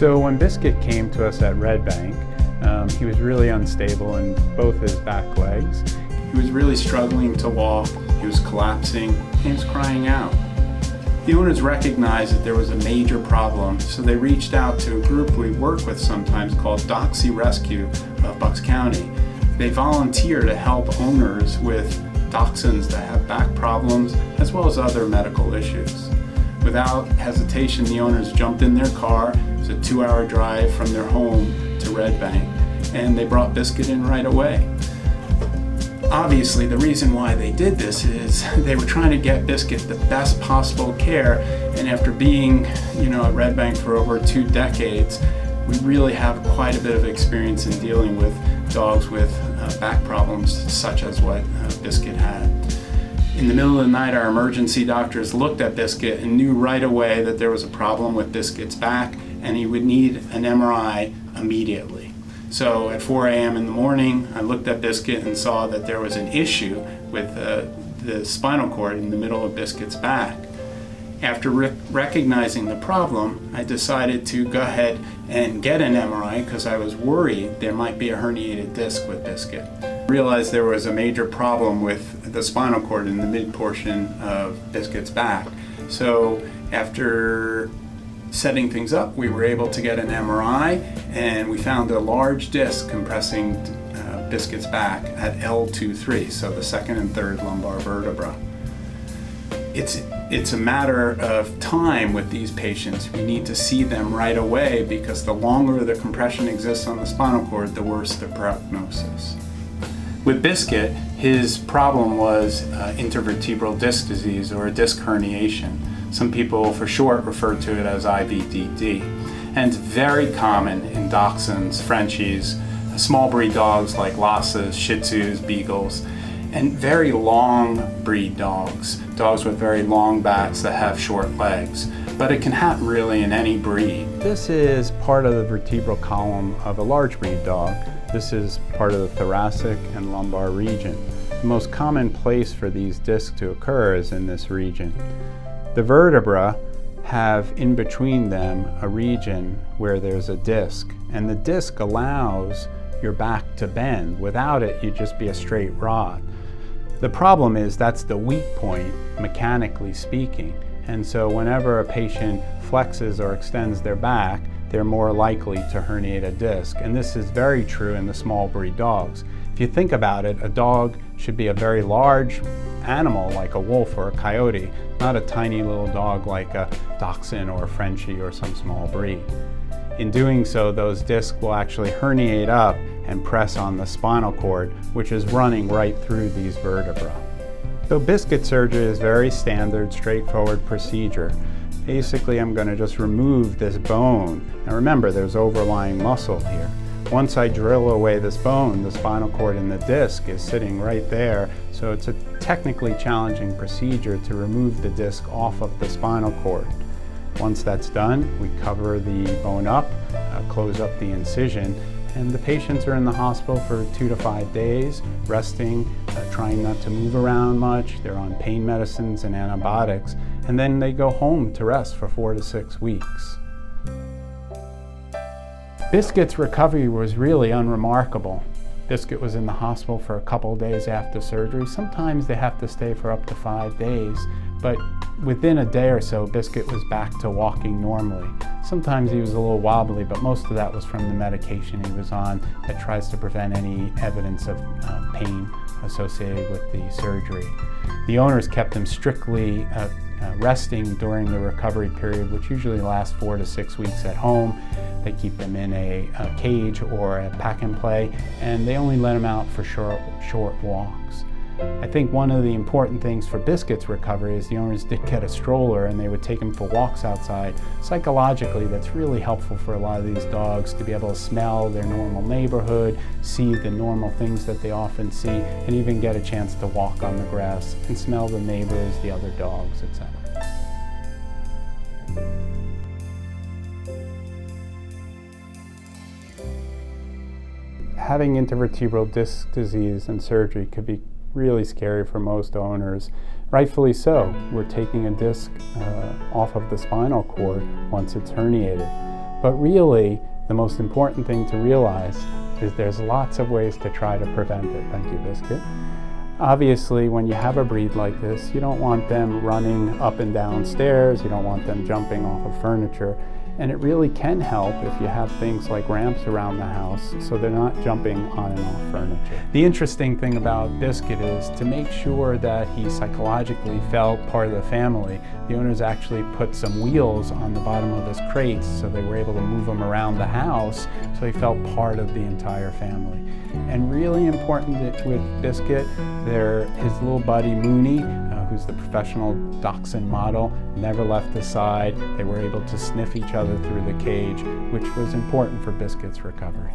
So when Biscuit came to us at Red Bank, he was really unstable in both his back legs. He was really struggling to walk, he was collapsing, and he was crying out. The owners recognized that there was a major problem, so they reached out to a group we work with sometimes called Doxy Rescue of Bucks County. They volunteer to help owners with dachshunds that have back problems as well as other medical issues. Without hesitation, the owners jumped in their car. It was a 2-hour drive from their home to Red Bank, and they brought Biscuit in right away. Obviously, the reason why they did this is they were trying to get Biscuit the best possible care, and after being, at Red Bank for over 2 decades, we really have quite a bit of experience in dealing with dogs with back problems such as what Biscuit had. In the middle of the night, our emergency doctors looked at Biscuit and knew right away that there was a problem with Biscuit's back and he would need an MRI immediately. So at 4 a.m. in the morning, I looked at Biscuit and saw that there was an issue with the spinal cord in the middle of Biscuit's back. After recognizing the problem, I decided to go ahead and get an MRI because I was worried there might be a herniated disc with Biscuit. I realized there was a major problem with the spinal cord in the mid portion of Biscuit's back. So after setting things up, we were able to get an MRI and we found a large disc compressing Biscuit's back at L23, so the second and third lumbar vertebra. It's a matter of time with these patients. We need to see them right away because the longer the compression exists on the spinal cord, the worse the prognosis. With Biscuit, his problem was intervertebral disc disease or disc herniation. Some people for short refer to it as IVDD. And it's very common in dachshunds, Frenchies, small breed dogs like Lhasas, Shih Tzus, Beagles, and very long breed dogs with very long backs that have short legs. But it can happen really in any breed. This is part of the vertebral column of a large breed dog. This is part of the thoracic and lumbar region. The most common place for these discs to occur is in this region. The vertebra have in between them a region where there's a disc, and the disc allows your back to bend. Without it, you'd just be a straight rod. The problem is that's the weak point, mechanically speaking, and so whenever a patient flexes or extends their back, they're more likely to herniate a disc, and this is very true in the small breed dogs. If you think about it, a dog should be a very large animal like a wolf or a coyote, not a tiny little dog like a dachshund or a Frenchie or some small breed. In doing so, those discs will actually herniate up and press on the spinal cord, which is running right through these vertebrae. So Biscuit surgery is very standard, straightforward procedure. Basically, I'm going to just remove this bone. Now remember, there's overlying muscle here. Once I drill away this bone, the spinal cord and the disc is sitting right there, so it's a technically challenging procedure to remove the disc off of the spinal cord. Once that's done, we cover the bone up, close up the incision, and the patients are in the hospital for 2 to 5 days, resting, trying not to move around much. They're on pain medicines and antibiotics, and then they go home to rest for 4 to 6 weeks. Biscuit's recovery was really unremarkable. Biscuit was in the hospital for a couple of days after surgery. Sometimes they have to stay for up to 5 days, but within a day or so, Biscuit was back to walking normally. Sometimes he was a little wobbly, but most of that was from the medication he was on that tries to prevent any evidence of pain associated with the surgery. The owners kept him strictly resting during the recovery period, which usually lasts 4 to 6 weeks at home. They keep him in a cage or a pack and play, and they only let him out for short walks. I think one of the important things for Biscuit's recovery is the owners did get a stroller and they would take him for walks outside. Psychologically, that's really helpful for a lot of these dogs to be able to smell their normal neighborhood, see the normal things that they often see, and even get a chance to walk on the grass and smell the neighbors, the other dogs, etc. Having intervertebral disc disease and surgery could be really scary for most owners. Rightfully so. We're taking a disc off of the spinal cord once it's herniated. But really, the most important thing to realize is there's lots of ways to try to prevent it. Thank you, Biscuit. Obviously, when you have a breed like this, you don't want them running up and down stairs, you don't want them jumping off of furniture, and it really can help if you have things like ramps around the house so they're not jumping on and off furniture. The interesting thing about Biscuit is to make sure that he psychologically felt part of the family, the owners actually put some wheels on the bottom of his crates so they were able to move him around the house so he felt part of the entire family. And really important with Biscuit, his little buddy Mooney, who's the professional dachshund model, never left his side. They were able to sniff each other through the cage, which was important for Biscuit's recovery.